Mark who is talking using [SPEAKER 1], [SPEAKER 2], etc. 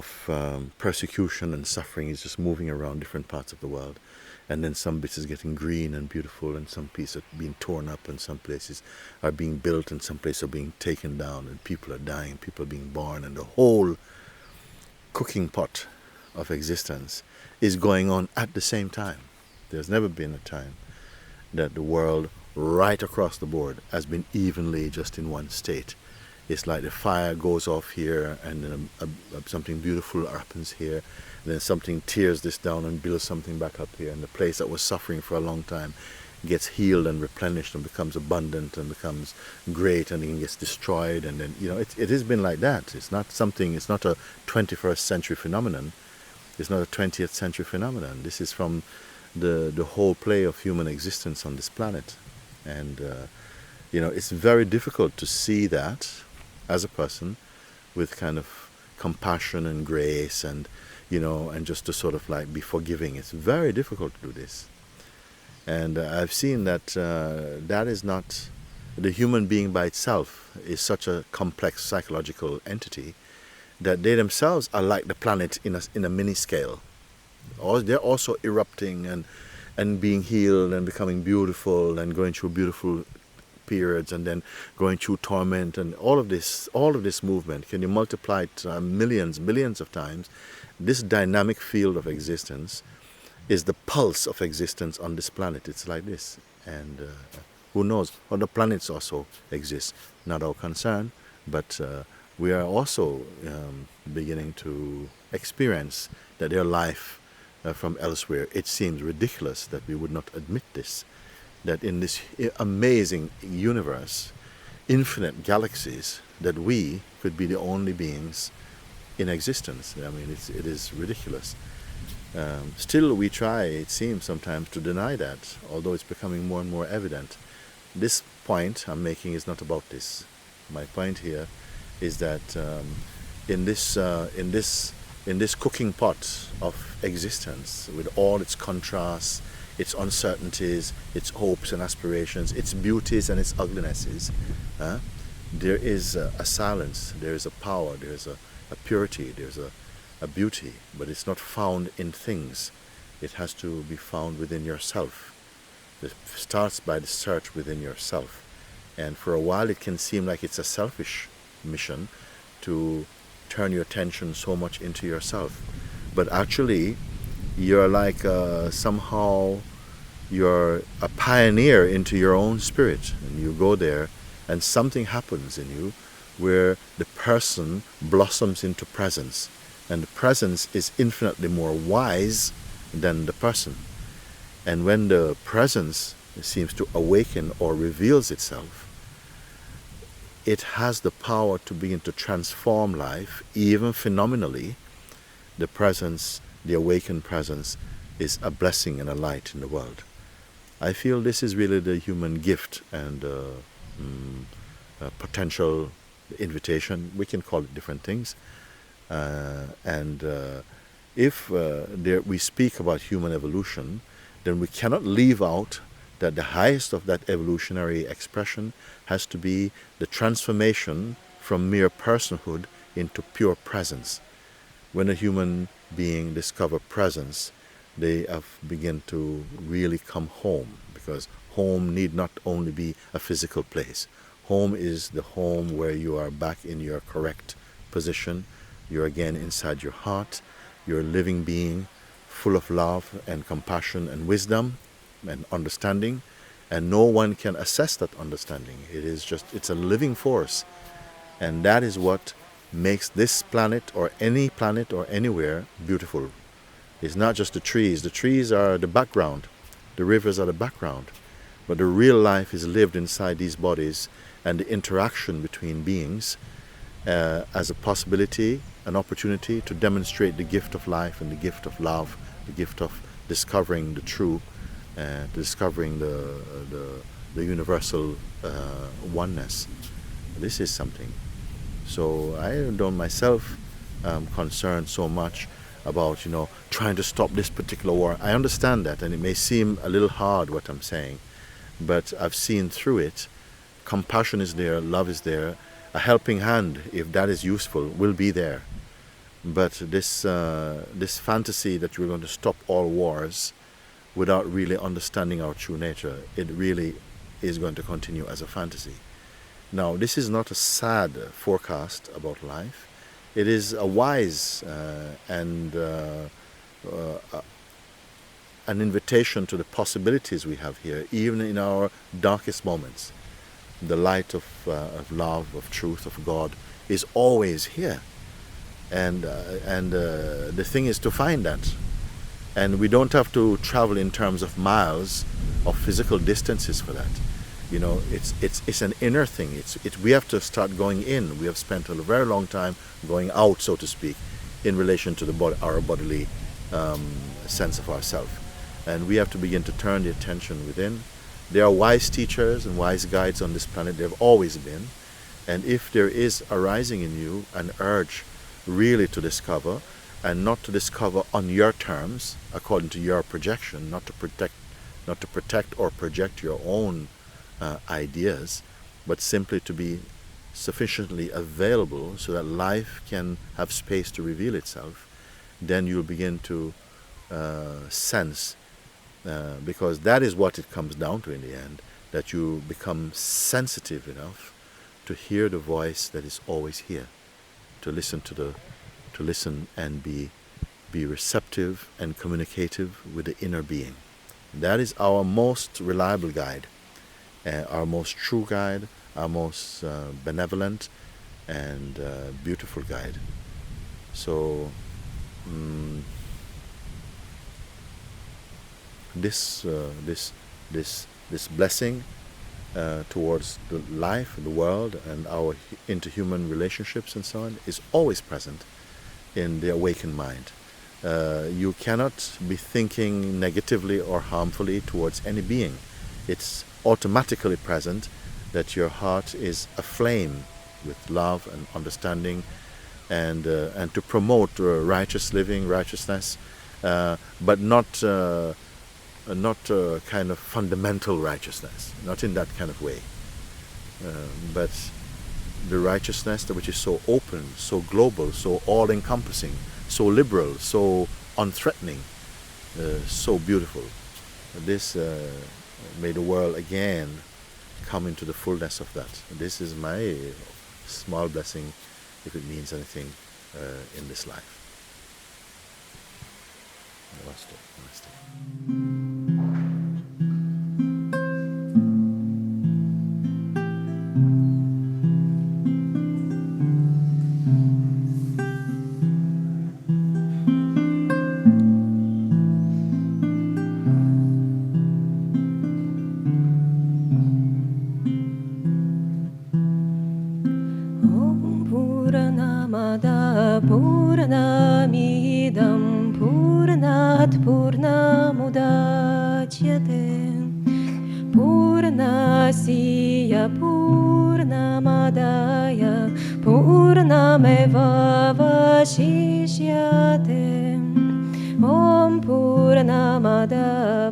[SPEAKER 1] of persecution and suffering is just moving around different parts of the world. And then some bits is getting green and beautiful, and some pieces are being torn up, and some places are being built, and some places are being taken down, and people are dying, people are being born, and the whole cooking pot of existence is going on at the same time. There's never been a time that the world right across the board has been evenly just in one state. It's like the fire goes off here, and then something beautiful happens here, and then something tears this down and builds something back up here, and the place that was suffering for a long time gets healed and replenished and becomes abundant and becomes great, and then gets destroyed. And then, it has been like that. It's not a 21st century phenomenon. It's not a 20th century phenomenon. This is from the whole play of human existence on this planet. And it's very difficult to see that as a person with kind of compassion and grace, and and just to sort of like be forgiving. It's very difficult to do this. And I've seen that that is not, the human being by itself is such a complex psychological entity that they themselves are like the planet in a mini scale. Or they're also erupting and being healed and becoming beautiful and going through beautiful periods, and then going through torment, and all of this movement. Can you multiply it millions, billions of times? This dynamic field of existence is the pulse of existence on this planet. It's like this. And who knows, other planets also exist. Not our concern, but we are also beginning to experience that there are life from elsewhere. It seems ridiculous that we would not admit this, that in this amazing universe, infinite galaxies, that we could be the only beings in existence. I mean, it is ridiculous. Still, we try, it seems sometimes, to deny that, although it's becoming more and more evident. This point I'm making is not about this. My point here is that in this cooking pot of existence, with all its contrasts, its uncertainties, its hopes and aspirations, its beauties and its uglinesses, there is a silence, there is a power, there is a purity, there's a beauty, but it's not found in things. It has to be found within yourself. It starts by the search within yourself. And for a while it can seem like it's a selfish mission to turn your attention so much into yourself. But actually, you're like somehow you're a pioneer into your own spirit, and you go there and something happens in you where the person blossoms into presence, and the presence is infinitely more wise than the person. And when the presence seems to awaken or reveals itself, it has the power to begin to transform life, even phenomenally. The presence, the awakened presence, is a blessing and a light in the world. I feel this is really the human gift and potential invitation. We can call it different things. If we speak about human evolution, then we cannot leave out that the highest of that evolutionary expression has to be the transformation from mere personhood into pure presence. When a human being discovers presence, they have begin to really come home, because home need not only be a physical place. Home is the home where you are back in your correct position. You're again inside your heart. You're a living being, full of love and compassion and wisdom and understanding, and no one can assess that understanding. It's a living force, and that is what makes this planet or anywhere beautiful. It's not just the trees. The trees are the background. The rivers are the background. But the real life is lived inside these bodies, and the interaction between beings as a possibility, an opportunity to demonstrate the gift of life and the gift of love, the gift of discovering the true, discovering the universal oneness. This is something. So I don't myself concerned so much about trying to stop this particular war. I understand that, and it may seem a little hard what I'm saying, but I've seen through it. Compassion is there, love is there, a helping hand, if that is useful, will be there. But this fantasy that we're going to stop all wars without really understanding our true nature, it really is going to continue as a fantasy. Now, this is not a sad forecast about life. It is a wise and an invitation to the possibilities we have here, even in our darkest moments. The light of love, of truth, of God is always here. And the thing is to find that. And we don't have to travel in terms of miles of physical distances for that. You know, it's an inner thing. We have to start going in. We have spent a very long time going out, so to speak, in relation to our bodily sense of ourself. And we have to begin to turn the attention within. There are wise teachers and wise guides on this planet. There have always been. And if there is arising in you an urge really to discover, and not to discover on your terms, according to your projection, not to protect or project your own ideas, but simply to be sufficiently available so that life can have space to reveal itself, then you'll begin to sense, because that is what it comes down to in the end, that you become sensitive enough to hear the voice that is always here, to listen and be receptive and communicative with the inner being. That is our most reliable guide, our most true guide, our most benevolent and beautiful guide. So this blessing towards the life, the world, and our interhuman relationships and so on is always present in the awakened mind. You cannot be thinking negatively or harmfully towards any being. It's automatically present that your heart is aflame with love and understanding, and to promote righteous living, righteousness, but not kind of fundamental righteousness, not in that kind of way, but the righteousness which is so open, so global, so all-encompassing, so liberal, so unthreatening, so beautiful. This may the world again come into the fullness of that. This is my small blessing, if it means anything in this life. Namaste. Namaste.
[SPEAKER 2] Purnamidam Purnat Purnamudachyate Purnasya Purnamadaya Purnameva Vashishyate Om Purnamada